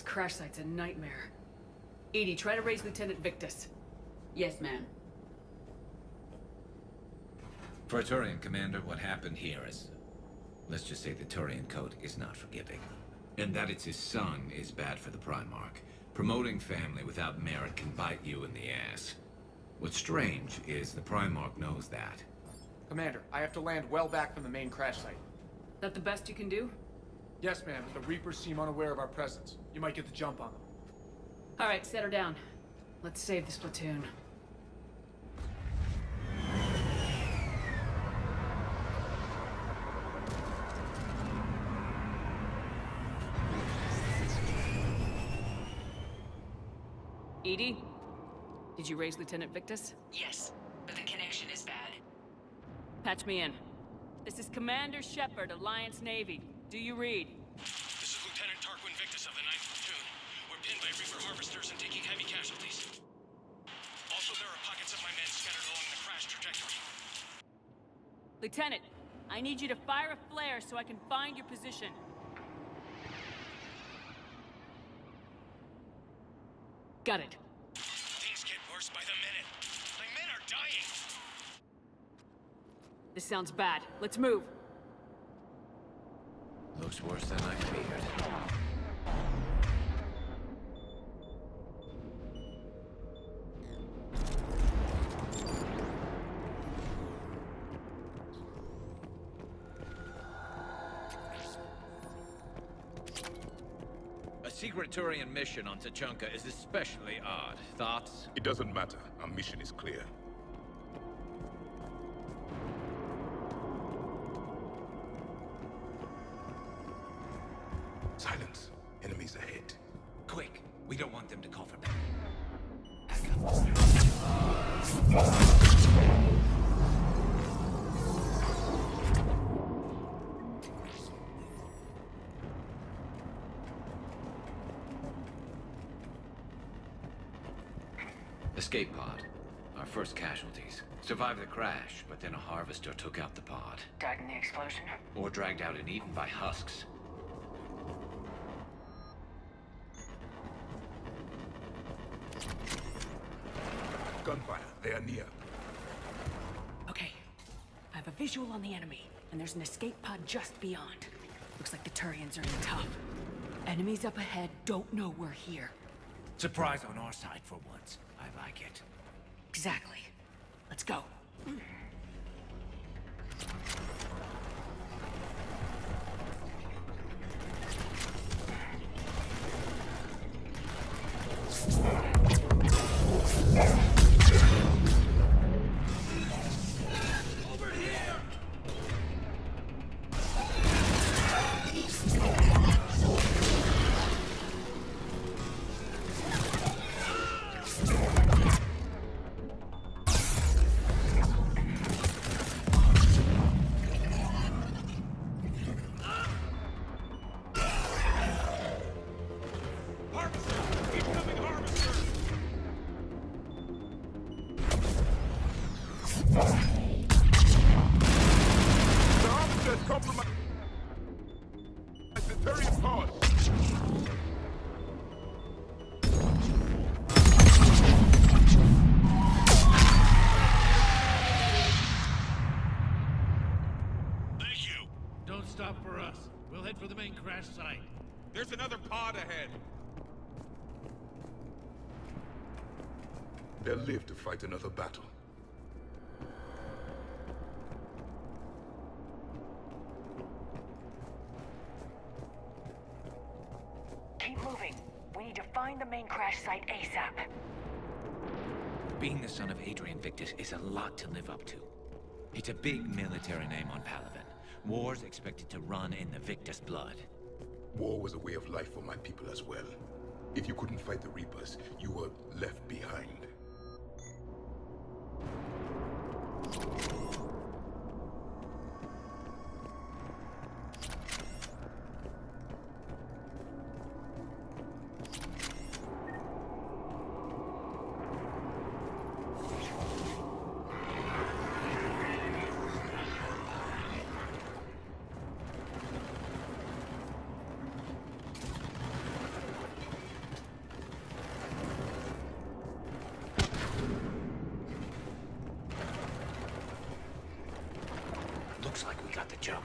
crash site's a nightmare. Edie, try to raise Lieutenant Victus. Yes, ma'am. For a Turian commander, what happened here is... let's just say the Turian code is not forgiving. And that it's his son is bad for the Primarch. Promoting family without merit can bite you in the ass. What's strange is the Primarch knows that. Commander, I have to land well back from the main crash site. That the best you can do? Yes, ma'am, but the Reapers seem unaware of our presence. You might get the jump on them. Alright, set her down. Let's save this platoon. Edie? Did you raise Lieutenant Victus? Yes, but the connection is bad. Patch me in. This is Commander Shepard, Alliance Navy. Do you read? This is Lieutenant Tarquin Victus of the 9th Platoon. We're pinned by Reaper harvesters and taking heavy casualties. Also, there are pockets of my men scattered along the crash trajectory. Lieutenant, I need you to fire a flare so I can find your position. Got it. Things get worse by the minute. My men are dying! This sounds bad. Let's move. Looks worse than I feared. A secret Turian mission on Tachanka is especially odd. Thoughts? It doesn't matter. Our mission is clear. Silence. Enemies ahead. Quick! We don't want them to cover me. Escape pod. Our first casualties. Survived the crash, but then a harvester took out the pod. Died in the explosion? Or dragged out and eaten by husks. Gunfire. They are near. Okay. I have a visual on the enemy, and there's an escape pod just beyond. Looks like the Turians are in tough. Enemies up ahead don't know we're here. Surprise on our side for once. I like it. Exactly. Let's go. Stop for us. We'll head for the main crash site. There's another pod ahead. They'll live to fight another battle. Keep moving. We need to find the main crash site ASAP. Being the son of Adrian Victus is a lot to live up to. It's a big military name on Palaven. War's expected to run in the Victus blood. War was a way of life for my people as well. If you couldn't fight the Reapers, you were left behind. Looks like we got the jump.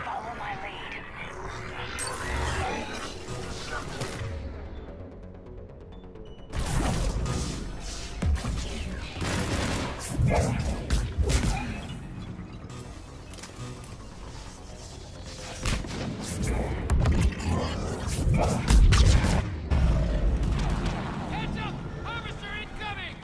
Follow my lead. Heads up! Harvester incoming!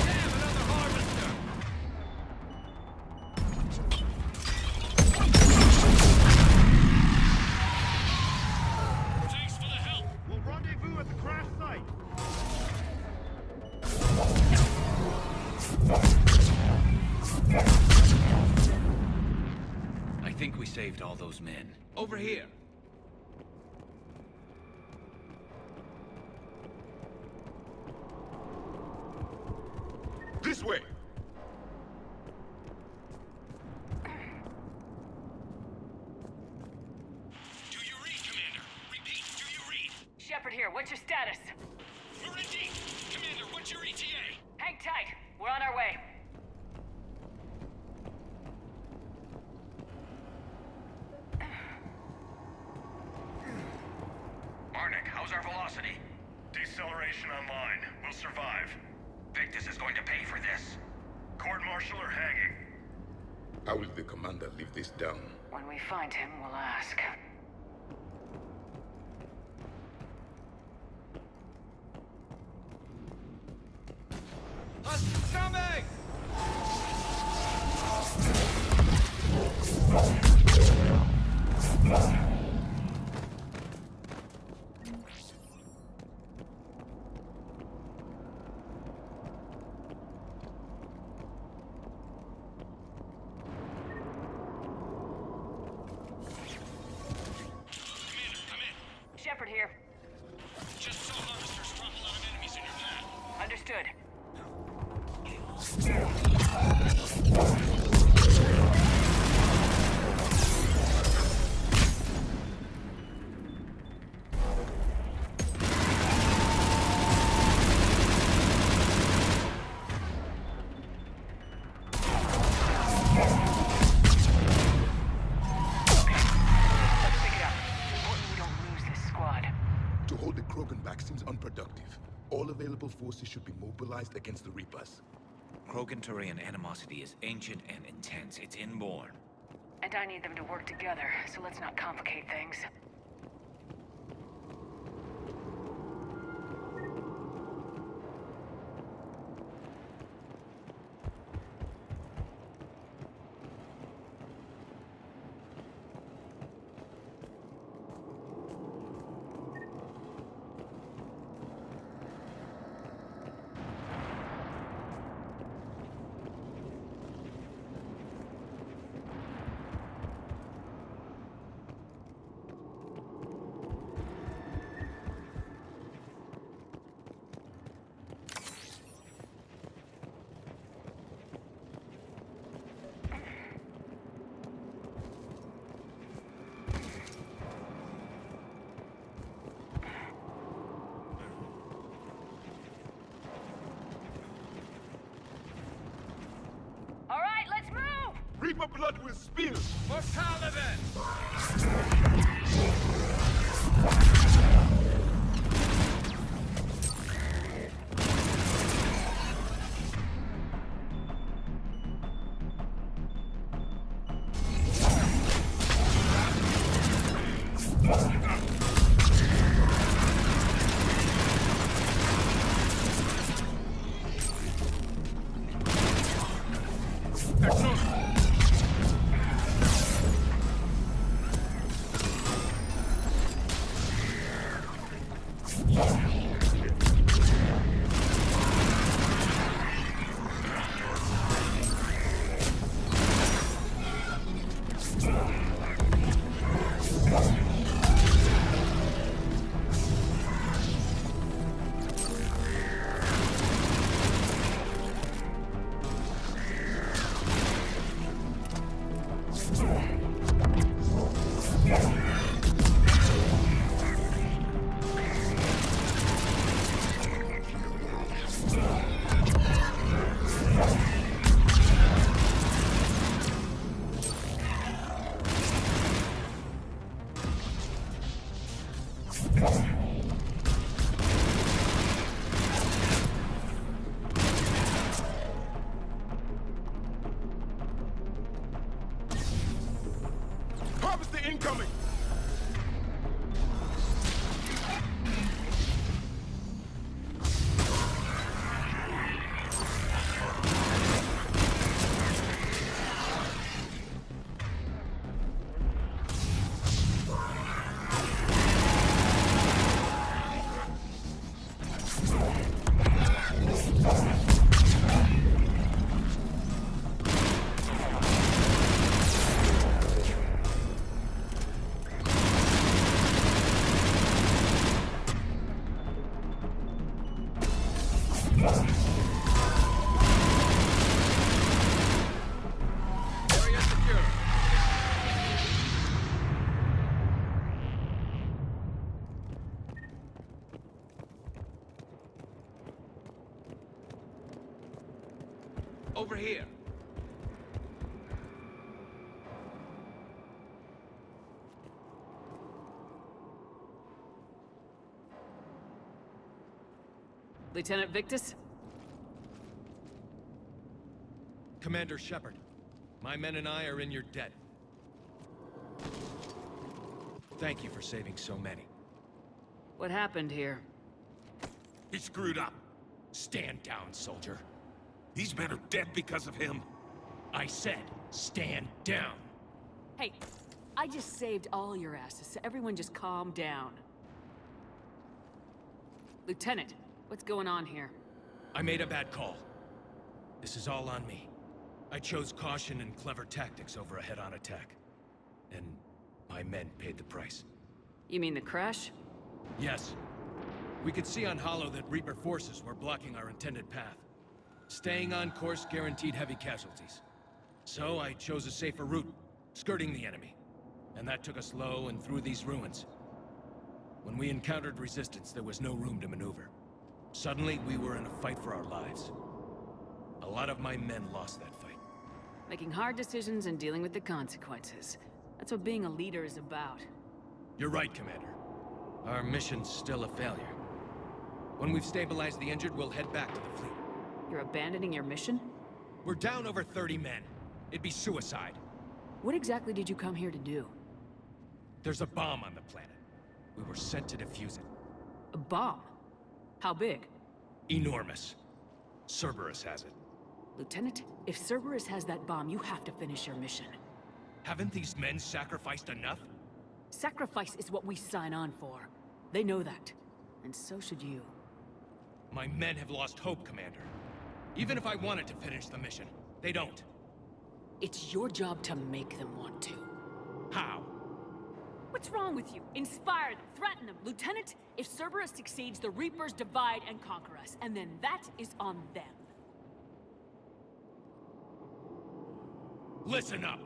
Damn, another harvester! Thanks for the help! We'll rendezvous at the crash site. I think we saved all those men. Over here! This way! Do you read, Commander? Repeat, do you read? Shepard here, what's your status? We're in deep! Commander, what's your ETA? Hang tight. We're on our way. Arnik, how's our velocity? Deceleration online. We'll survive. Victus is going to pay for this. Court-martial or hanging? How will the commander live this down? When we find him, we'll ask. Us coming! Commander, come in. Shepard here. Just saw harvesters drop a lot of enemies in your path. Understood. Let's pick it up. Important we don't lose this squad. To hold the Krogan back seems unproductive. All available forces should be mobilized against the Reapers. Krogan-Turian animosity is ancient and intense. It's inborn. And I need them to work together, so let's not complicate things. All right, let's move! Reaper blood will spill! For Paladin! Over here. Lieutenant Victus? Commander Shepard, my men and I are in your debt. Thank you for saving so many. What happened here? He screwed up. Stand down, soldier. These men are dead because of him. I said, stand down. Hey, I just saved all your asses, so everyone just calm down. Lieutenant, what's going on here? I made a bad call. This is all on me. I chose caution and clever tactics over a head-on attack. And my men paid the price. You mean the crash? Yes. We could see on Hollow that Reaper forces were blocking our intended path. Staying on course guaranteed heavy casualties. So I chose a safer route, skirting the enemy. And that took us low and through these ruins. When we encountered resistance, there was no room to maneuver. Suddenly, we were in a fight for our lives. A lot of my men lost that fight. Making hard decisions and dealing with the consequences. That's what being a leader is about. You're right, Commander. Our mission's still a failure. When we've stabilized the injured, we'll head back to the fleet. You're abandoning your mission? We're down over 30 men. It'd be suicide. What exactly did you come here to do? There's a bomb on the planet. We were sent to defuse it. A bomb? How big? Enormous. Cerberus has it. Lieutenant, if Cerberus has that bomb, you have to finish your mission. Haven't these men sacrificed enough? Sacrifice is what we sign on for. They know that. And so should you. My men have lost hope, Commander. Even if I wanted to finish the mission, they don't. It's your job to make them want to. How? What's wrong with you? Inspire them, threaten them. Lieutenant, if Cerberus succeeds, the Reapers divide and conquer us, and then that is on them. Listen up!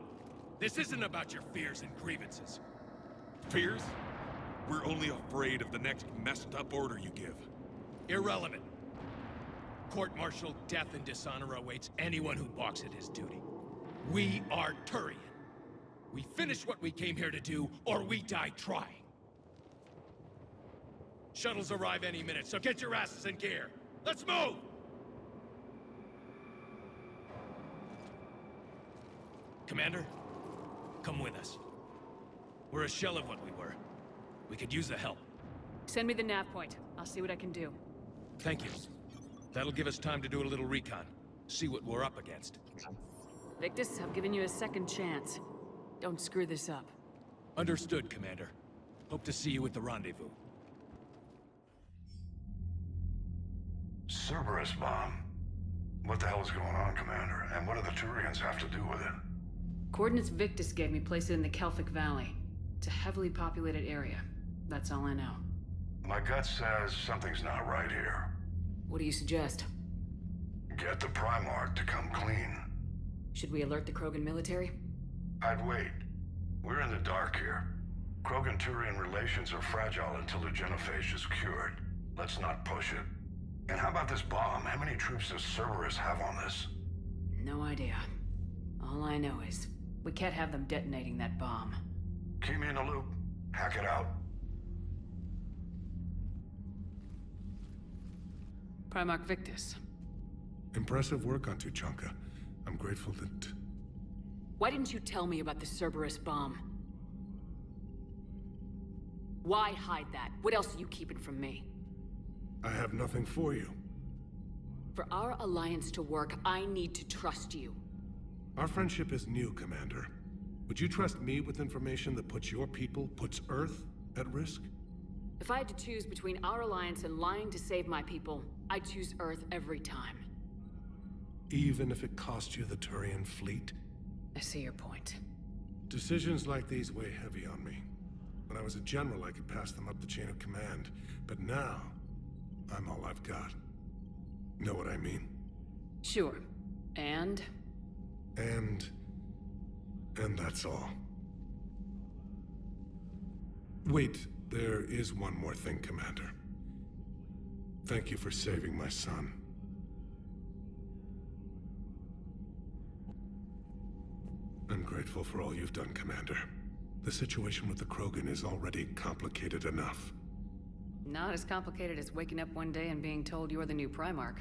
This isn't about your fears and grievances. Fears? We're only afraid of the next messed up order you give. Irrelevant. Court-martial, death, and dishonor awaits anyone who balks at his duty. We are Turian. We finish what we came here to do, or we die trying. Shuttles arrive any minute, so get your asses in gear. Let's move! Commander, come with us. We're a shell of what we were. We could use the help. Send me the nav point. I'll see what I can do. Thank you. That'll give us time to do a little recon. See what we're up against. Victus, I've given you a second chance. Don't screw this up. Understood, Commander. Hope to see you at the rendezvous. Cerberus bomb? What the hell is going on, Commander? And what do the Turians have to do with it? Coordinates Victus gave me place it in the Kelphic Valley. It's a heavily populated area. That's all I know. My gut says something's not right here. What do you suggest? Get the Primarch to come clean. Should we alert the Krogan military? I'd wait. We're in the dark here. Krogan-Turian relations are fragile until the genophage is cured. Let's not push it. And how about this bomb? How many troops does Cerberus have on this? No idea. All I know is, we can't have them detonating that bomb. Keep me in the loop. Hack it out. Primarch Victus. Impressive work on Tuchanka. I'm grateful that... Why didn't you tell me about the Cerberus bomb? Why hide that? What else are you keeping from me? I have nothing for you. For our alliance to work, I need to trust you. Our friendship is new, Commander. Would you trust me with information that puts your people, puts Earth, at risk? If I had to choose between our alliance and lying to save my people, I'd choose Earth every time. Even if it cost you the Turian fleet? I see your point. Decisions like these weigh heavy on me. When I was a general, I could pass them up the chain of command. But now, I'm all I've got. Know what I mean? Sure. And that's all. Wait, there is one more thing, Commander. Thank you for saving my son. grateful for all you've done, Commander. The situation with the Krogan is already complicated enough. Not as complicated as waking up one day and being told you're the new Primarch.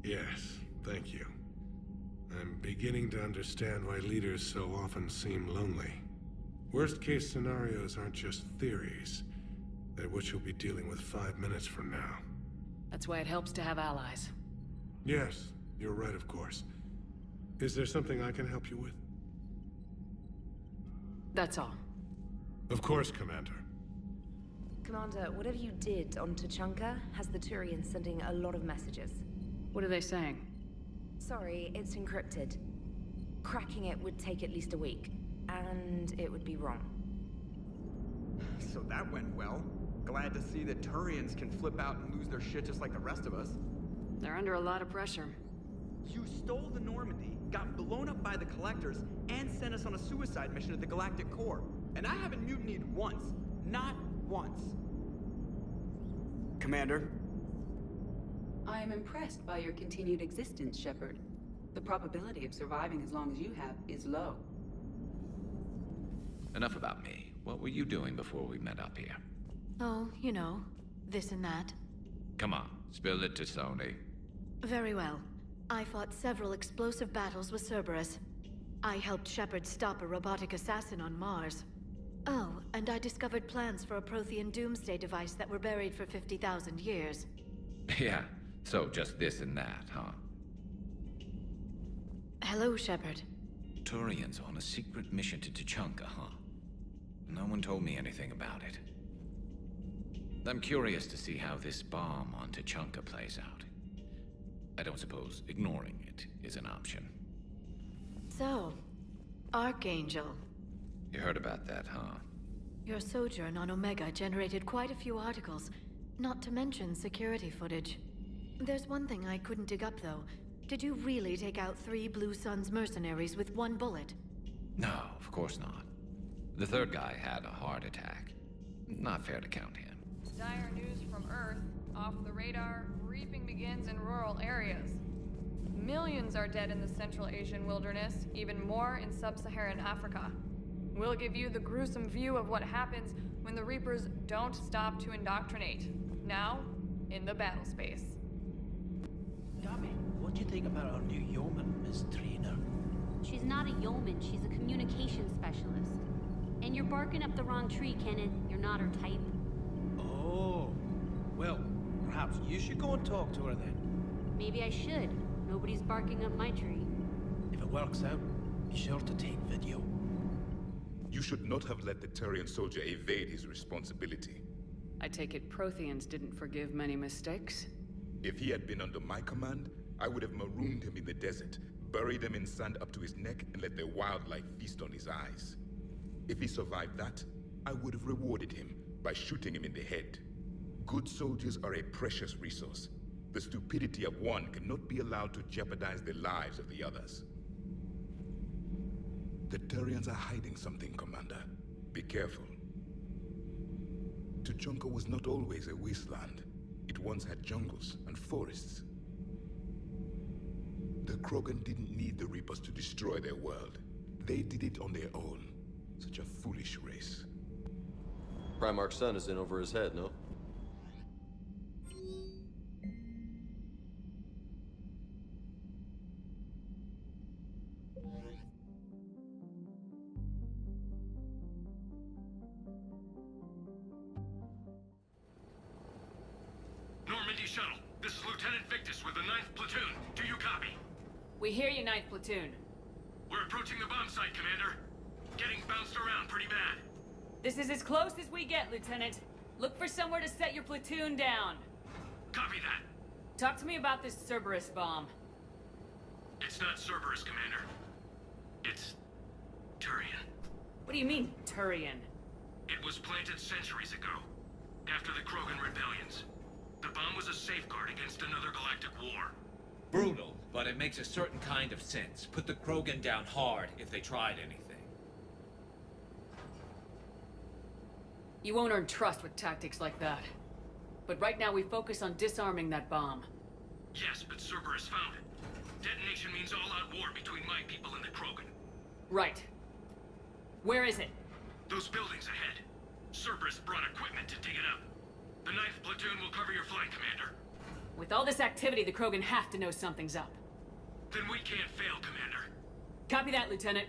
Yes, thank you. I'm beginning to understand why leaders so often seem lonely. Worst-case scenarios aren't just theories. They're what you'll be dealing with 5 minutes from now. That's why it helps to have allies. Yes, you're right, of course. Is there something I can help you with? That's all. Of course, Commander. Commander, whatever you did on Tuchanka has the Turian sending a lot of messages. What are they saying? Sorry, it's encrypted. Cracking it would take at least a week, and it would be wrong. So that went well. Glad to see that Turians can flip out and lose their shit just like the rest of us. They're under a lot of pressure. You stole the Normandy, got blown up by the Collectors, and sent us on a suicide mission at the Galactic Core. And I haven't mutinied once. Not once. Commander? I am impressed by your continued existence, Shepard. The probability of surviving as long as you have is low. Enough about me. What were you doing before we met up here? Oh, you know, this and that. Come on, spill it to Sony. Very well. I fought several explosive battles with Cerberus. I helped Shepard stop a robotic assassin on Mars. Oh, and I discovered plans for a Prothean doomsday device that were buried for 50,000 years. Yeah, so just this and that, huh? Hello, Shepard. Turian's on a secret mission to Tuchanka, huh? No one told me anything about it. I'm curious to see how this bomb on Tuchanka plays out. I don't suppose ignoring it is an option. So, Archangel. You heard about that, huh? Your sojourn on Omega generated quite a few articles, not to mention security footage. There's one thing I couldn't dig up, though. Did you really take out 3 Blue Suns mercenaries with 1 bullet? No, of course not. The third guy had a heart attack. Not fair to count him. Dire news from Earth. Off the radar, reaping begins in rural areas. Millions are dead in the Central Asian wilderness, even more in sub-Saharan Africa. We'll give you the gruesome view of what happens when the Reapers don't stop to indoctrinate. Now, in the battle space. Gabby, what do you think about our new yeoman, Miss Trainer? She's not a yeoman, she's a communications specialist. And you're barking up the wrong tree, Kenneth. You're not her type. Oh, well, perhaps you should go and talk to her then. Maybe I should. Nobody's barking up my tree. If it works out, be sure to take video. You should not have let the Turian soldier evade his responsibility. I take it Protheans didn't forgive many mistakes? If he had been under my command, I would have marooned him in the desert, buried him in sand up to his neck, and let the wildlife feast on his eyes. If he survived that, I would have rewarded him by shooting him in the head. Good soldiers are a precious resource. The stupidity of one cannot be allowed to jeopardize the lives of the others. The Turians are hiding something, Commander. Be careful. Tuchanka was not always a wasteland. It once had jungles and forests. The Krogan didn't need the Reapers to destroy their world. They did it on their own. Such a foolish race. Primarch's son is in over his head, no? Normandy shuttle. This is Lieutenant Victus with the 9th Platoon. Do you copy? We hear you, 9th Platoon. We're approaching the bomb site, Commander. Getting bounced around pretty bad. This is as close as we get, Lieutenant. Look for somewhere to set your platoon down. Copy that. Talk to me about this Cerberus bomb. It's not Cerberus, Commander. It's Turian. What do you mean, Turian? It was planted centuries ago, after the Krogan rebellions. The bomb was a safeguard against another galactic war. Brutal, but it makes a certain kind of sense. Put the Krogan down hard if they tried anything. You won't earn trust with tactics like that. But right now we focus on disarming that bomb. Yes, but Cerberus found it. Detonation means all-out war between my people and the Krogan. Right. Where is it? Those buildings ahead. Cerberus brought equipment to dig it up. The 9th Platoon will cover your flank, Commander. With all this activity, the Krogan have to know something's up. Then we can't fail, Commander. Copy that, Lieutenant.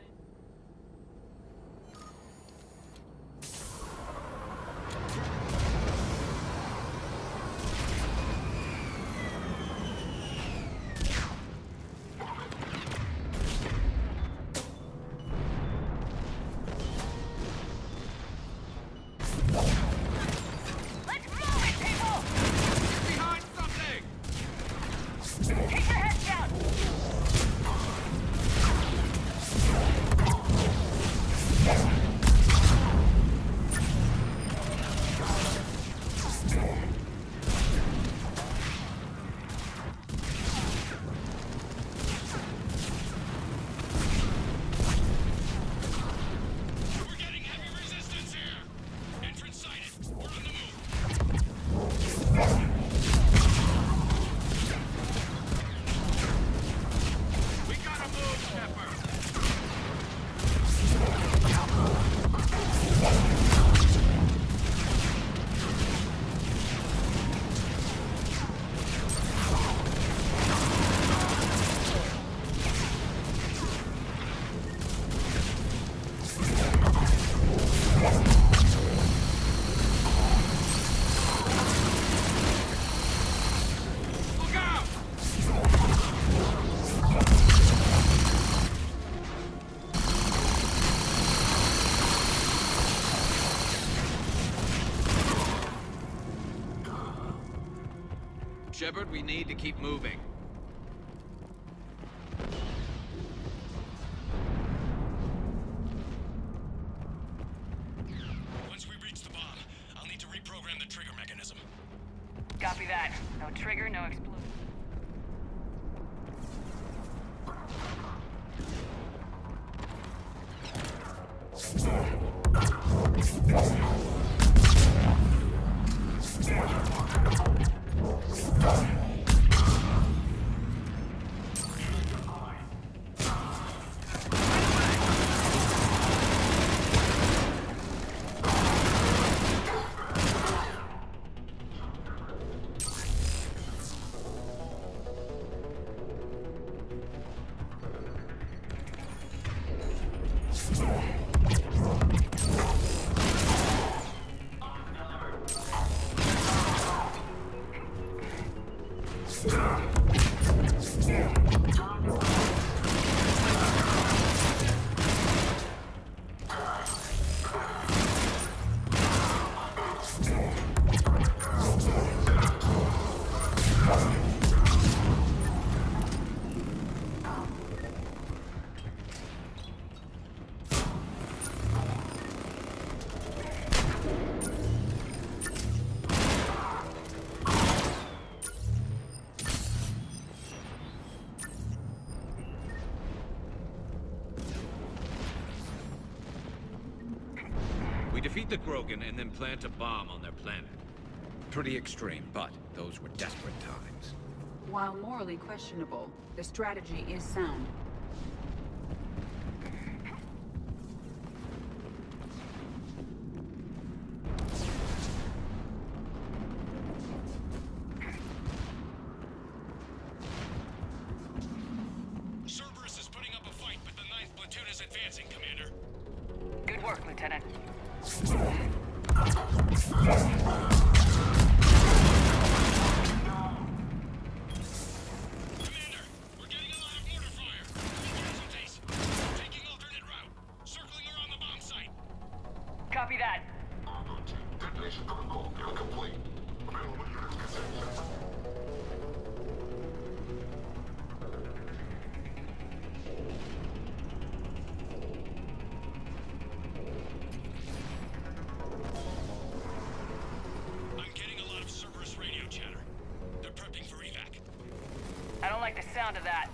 Shepard, we need to keep moving. Once we reach the bomb, I'll need to reprogram the trigger mechanism. Copy that. No trigger, no explosion. We defeat the Krogan and then plant a bomb on their planet. Pretty extreme, but those were desperate times. While morally questionable, the strategy is sound. Cerberus is putting up a fight, but the 9th Platoon is advancing, Commander. Good work, Lieutenant. Copy that. Detonation protocol complete. Available units consent. I'm getting a lot of Cerberus radio chatter. They're prepping for evac. I don't like the sound of that.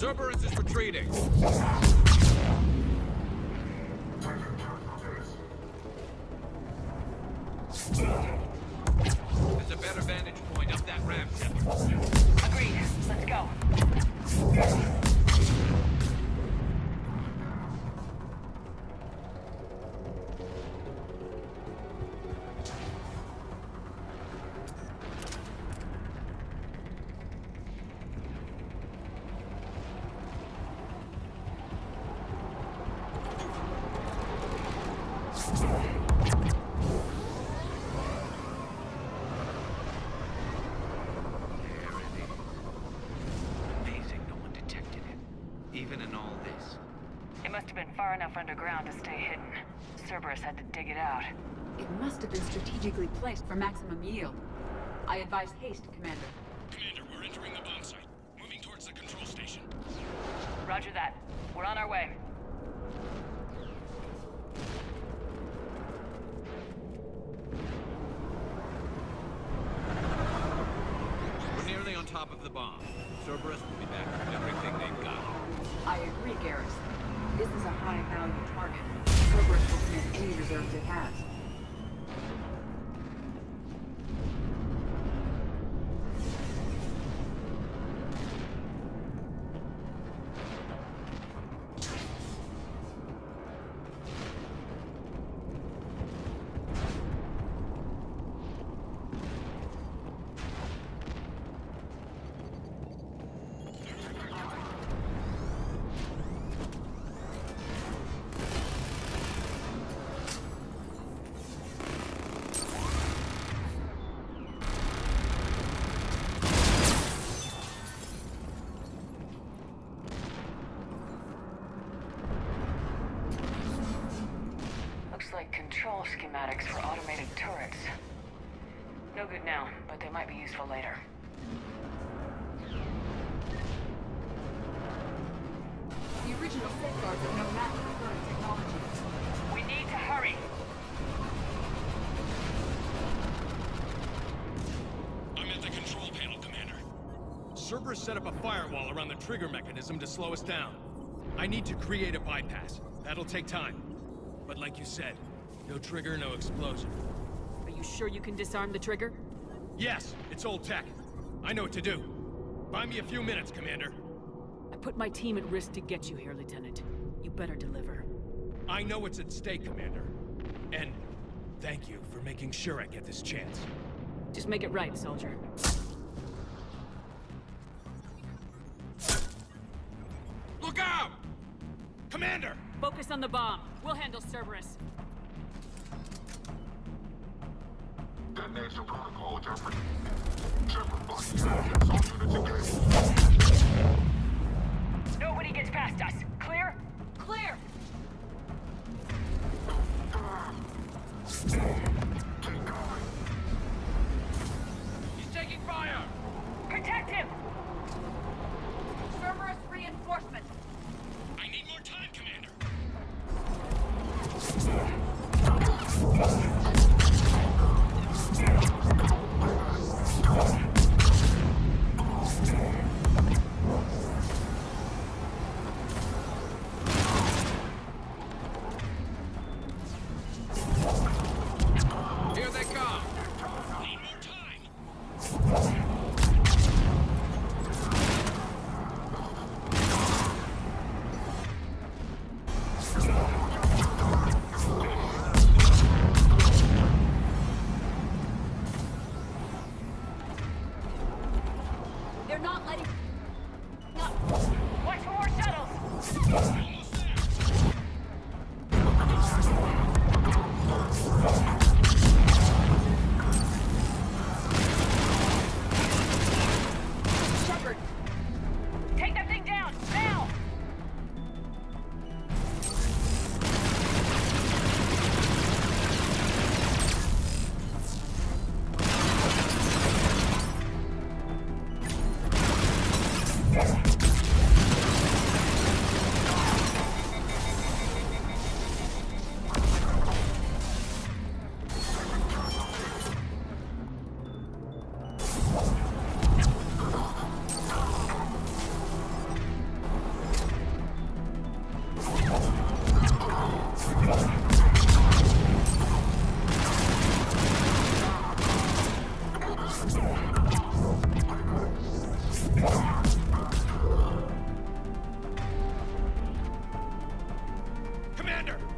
Cerberus is retreating. There's a better vantage point up that ramp, Shepard. Agreed. Let's go. Amazing no one detected it. Even in all this. It must have been far enough underground to stay hidden. Cerberus had to dig it out. It must have been strategically placed for maximum yield. I advise haste, Commander. Commander, we're entering the bomb site. Moving towards the control station. Roger that. We're on our way. We're nearly on top of the bomb. Cerberus will be back with everything they've got. I agree, Garrus. This is a high-value target. Cerberus will commit any reserves it has. Looks like control schematics for automated turrets. No good now, but they might be useful later. The original safeguards have no match for current technology. We need to hurry. I'm at the control panel, Commander. Cerberus set up a firewall around the trigger mechanism to slow us down. I need to create a bypass. That'll take time. But like you said, no trigger, no explosion. Are you sure you can disarm the trigger? Yes, it's old tech. I know what to do. Buy me a few minutes, Commander. I put my team at risk to get you here, Lieutenant. You better deliver. I know what's at stake, Commander. And thank you for making sure I get this chance. Just make it right, soldier. Look out! Commander! Focus on the bomb. We'll handle Cerberus. Detonation protocol adjustment. Shepard blocking access. All units engaged. Nobody gets past us. Clear? Clear! Keep going. He's taking fire! Protect him! Cerberus reinforcements! I need more time, Commander!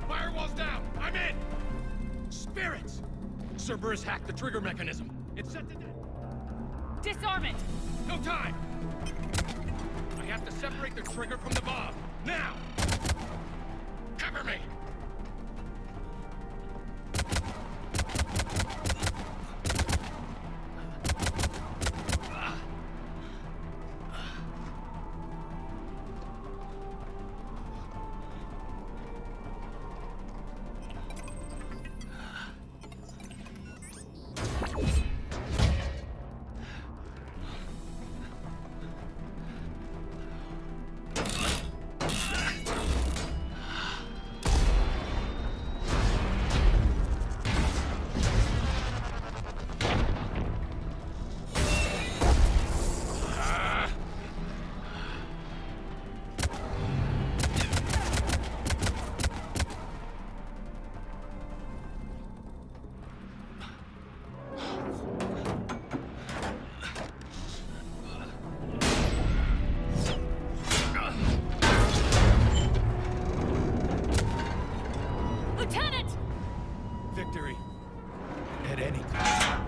Firewall's down! I'm in! Spirits! Cerberus hacked the trigger mechanism. It's set to Disarm it! No time! I have to separate the trigger from the bomb. Now! Cover me! Victory. At any time.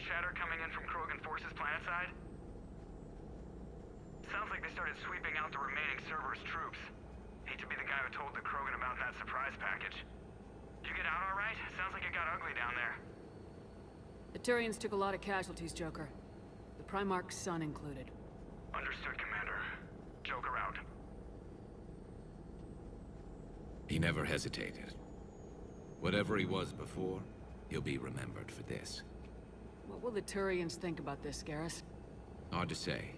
Chatter coming in from Krogan forces planetside. Sounds like they started sweeping out the remaining Cerberus troops. Hate to be the guy who told the Krogan about that surprise package. You get out all right? Sounds like it got ugly down there. The Turians took a lot of casualties, Joker. The Primarch's son included. Understood, Commander. Joker out. He never hesitated. Whatever he was before, he'll be remembered for this. What will the Turians think about this, Garrus? Hard to say.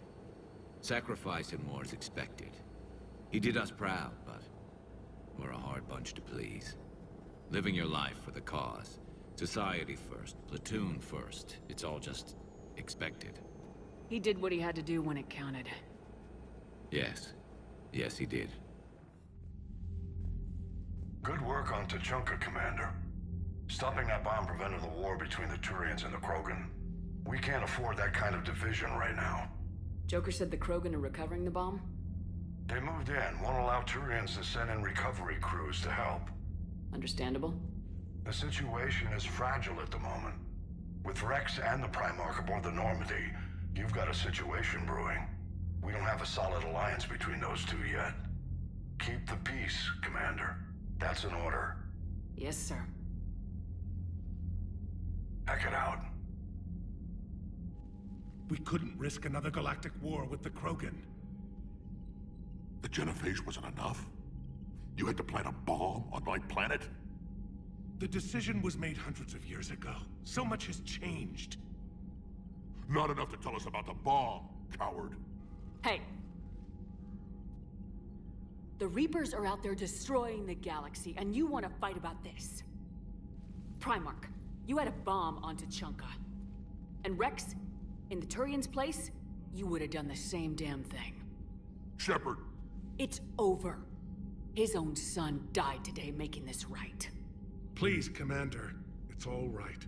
Sacrifice and more is expected. He did us proud, but we're a hard bunch to please. Living your life for the cause. Society first, Platoon first. It's all just expected. He did what he had to do when it counted. Yes. Yes, he did. Good work on Tuchanka, Commander. Stopping that bomb prevented the war between the Turians and the Krogan. We can't afford that kind of division right now. Joker said the Krogan are recovering the bomb? They moved in, won't allow Turians to send in recovery crews to help. Understandable. The situation is fragile at the moment. With Rex and the Primarch aboard the Normandy, you've got a situation brewing. We don't have a solid alliance between those two yet. Keep the peace, Commander. That's an order. Yes, sir. Heck it out. We couldn't risk another galactic war with the Krogan. The genophage wasn't enough? You had to plant a bomb on my planet? The decision was made hundreds of years ago. So much has changed. Not enough to tell us about the bomb, coward. Hey! The Reapers are out there destroying the galaxy, and you want to fight about this? Primarch, you had a bomb on Tuchanka. And Rex, in the Turian's place, you would have done the same damn thing. Shepard! It's over. His own son died today making this right. Please, Commander. It's all right.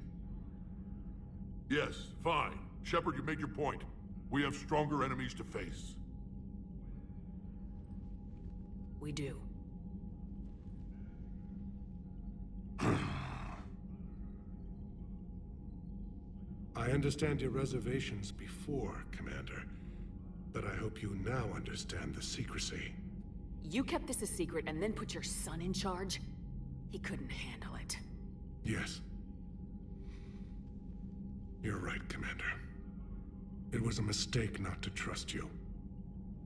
Yes, fine. Shepard, you made your point. We have stronger enemies to face. We do. I understand your reservations before, Commander. But I hope you now understand the secrecy. You kept this a secret and then put your son in charge? He couldn't handle it. Yes. You're right, Commander. It was a mistake not to trust you.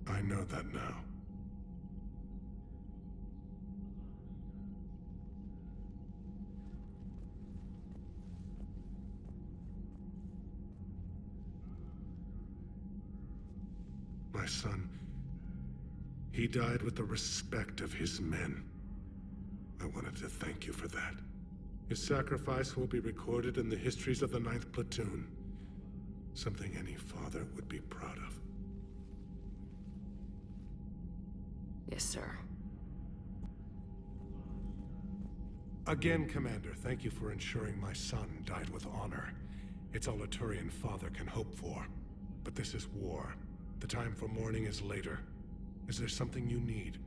I know that now. My son, he died with the respect of his men. I wanted to thank you for that. His sacrifice will be recorded in the histories of the 9th Platoon. Something any father would be proud of. Yes, sir. Again, Commander, thank you for ensuring my son died with honor. It's all a Turian father can hope for. But this is war. The time for mourning is later. Is there something you need?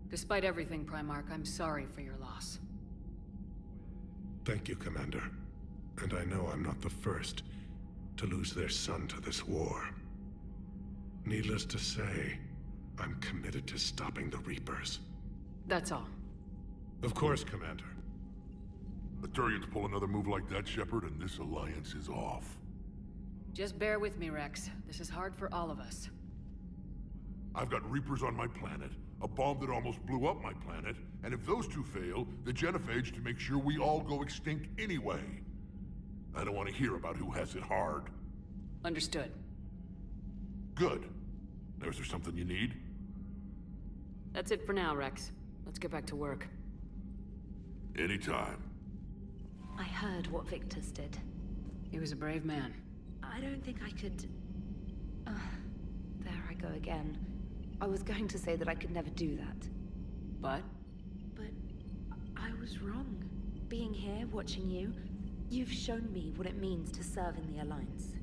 Despite everything, Primarch, I'm sorry for your loss. Thank you, Commander. And I know I'm not the first to lose their son to this war. Needless to say, I'm committed to stopping the Reapers. That's all. Of course, Commander. The Turians pull another move like that, Shepard, and this alliance is off. Just bear with me, Rex. This is hard for all of us. I've got Reapers on my planet, a bomb that almost blew up my planet, and if those two fail, the genophage to make sure we all go extinct anyway. I don't want to hear about who has it hard. Understood. Good. Now, is there something you need? That's it for now, Rex. Let's get back to work. Anytime. I heard what Victor's did. He was a brave man. I don't think I could... there I go again. I was going to say that I could never do that. But? But I was wrong. Being here, watching you, you've shown me what it means to serve in the Alliance.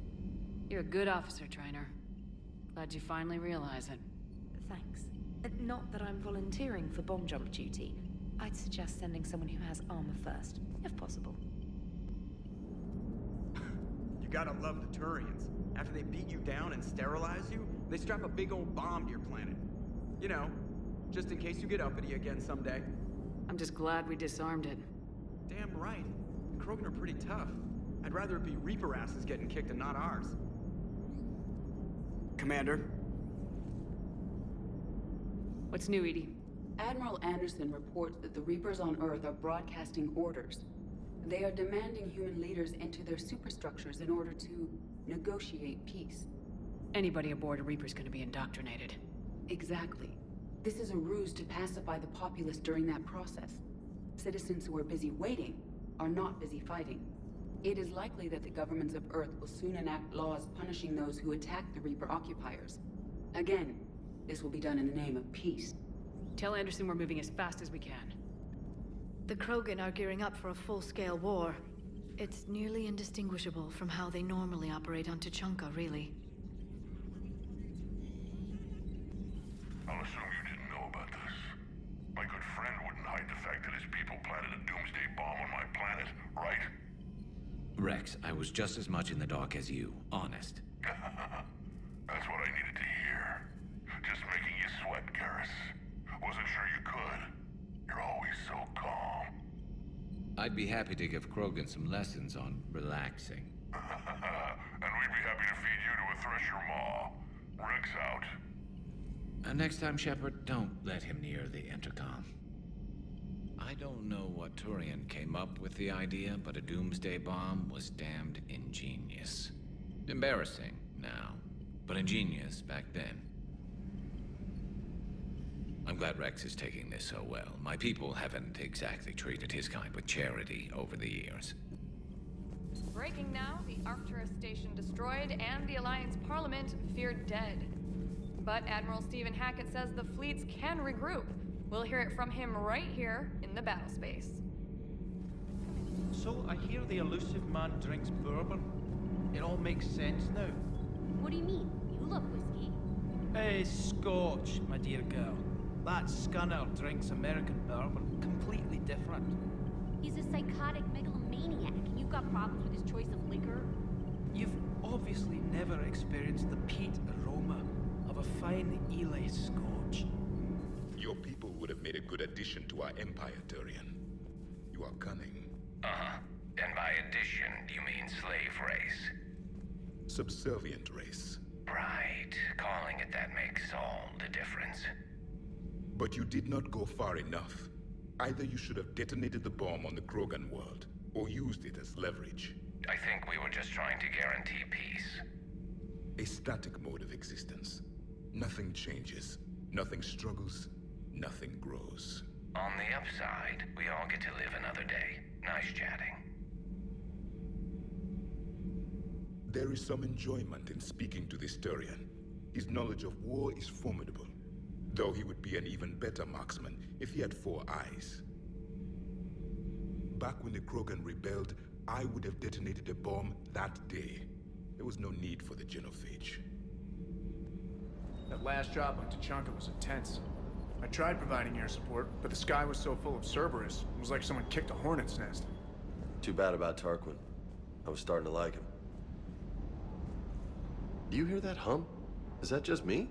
You're a good officer, Trainer. Glad you finally realize it. Thanks. Not that I'm volunteering for bomb jump duty. I'd suggest sending someone who has armor first, if possible. You gotta love the Turians. After they beat you down and sterilize you, they strap a big old bomb to your planet. You know, just in case you get uppity again someday. I'm just glad we disarmed it. Damn right. The Krogan are pretty tough. I'd rather it be Reaper asses getting kicked and not ours. Commander? What's new, Edie? Admiral Anderson reports that the Reapers on Earth are broadcasting orders. They are demanding human leaders enter their superstructures in order to negotiate peace. Anybody aboard a Reaper's gonna be indoctrinated. Exactly. This is a ruse to pacify the populace during that process. Citizens who are busy waiting are not busy fighting. It is likely that the governments of Earth will soon enact laws punishing those who attack the Reaper occupiers. Again, this will be done in the name of peace. Tell Anderson we're moving as fast as we can. The Krogan are gearing up for a full-scale war. It's nearly indistinguishable from how they normally operate on Tuchanka, really. I'll assume you didn't know about this. My good friend wouldn't hide the fact that his people planted a doomsday bomb on my planet, right? Rex, I was just as much in the dark as you, honest. That's what I needed to hear. Just making you sweat, Garrus. Wasn't sure you could. You're always so calm. I'd be happy to give Krogan some lessons on relaxing. And we'd be happy to feed you to a thresher maw. Rex out. Next time, Shepard, don't let him near the intercom. I don't know what Turian came up with the idea, but a doomsday bomb was damned ingenious. Embarrassing now, but ingenious back then. I'm glad Rex is taking this so well. My people haven't exactly treated his kind with charity over the years. Breaking now, the Arcturus station destroyed and the Alliance Parliament feared dead. But Admiral Stephen Hackett says the fleets can regroup. We'll hear it from him right here in the battle space. So I hear the elusive man drinks bourbon. It all makes sense now. What do you mean? You love whiskey. Hey, Scotch, my dear girl. That scunner drinks American bourbon. Completely different. He's a psychotic megalomaniac, and you've got problems with his choice of liquor? You've obviously never experienced the peat aroma of a fine Ely Scotch. Your people would have made a good addition to our empire, Turian. You are cunning. Uh-huh. And by addition, you mean slave race? Subservient race. Right. Calling it that makes all the difference. But you did not go far enough. Either you should have detonated the bomb on the Krogan world, or used it as leverage. I think we were just trying to guarantee peace. A static mode of existence. Nothing changes, nothing struggles, nothing grows. On the upside, we all get to live another day. Nice chatting. There is some enjoyment in speaking to this Turian. His knowledge of war is formidable, though he would be an even better marksman if he had 4 eyes. Back when the Krogan rebelled, I would have detonated a bomb that day. There was no need for the genophage. That last drop on Tuchanka was intense. I tried providing air support, but the sky was so full of Cerberus, it was like someone kicked a hornet's nest. Too bad about Tarquin. I was starting to like him. Do you hear that hum? Is that just me?